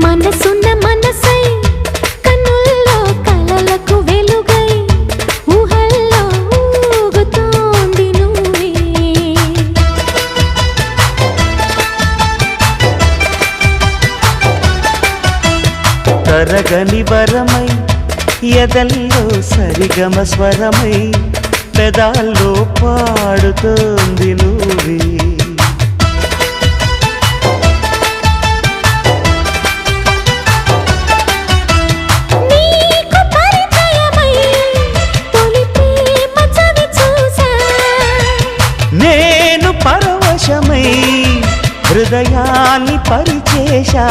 మనసున్న మనసై కన్నుల్లో కలలకు వెలుగై ఊహల్లో ఊగుతోంది నువ్వే తరగని వరమై ఎదల్లో సరిగమ స్వరమై పెదాల్లో పాడుతోంది నువ్వే నీకు పరిచయమై తొలి ప్రేమ చవి చూసా నేను పరవశమై హృదయాన్ని పరిచేశా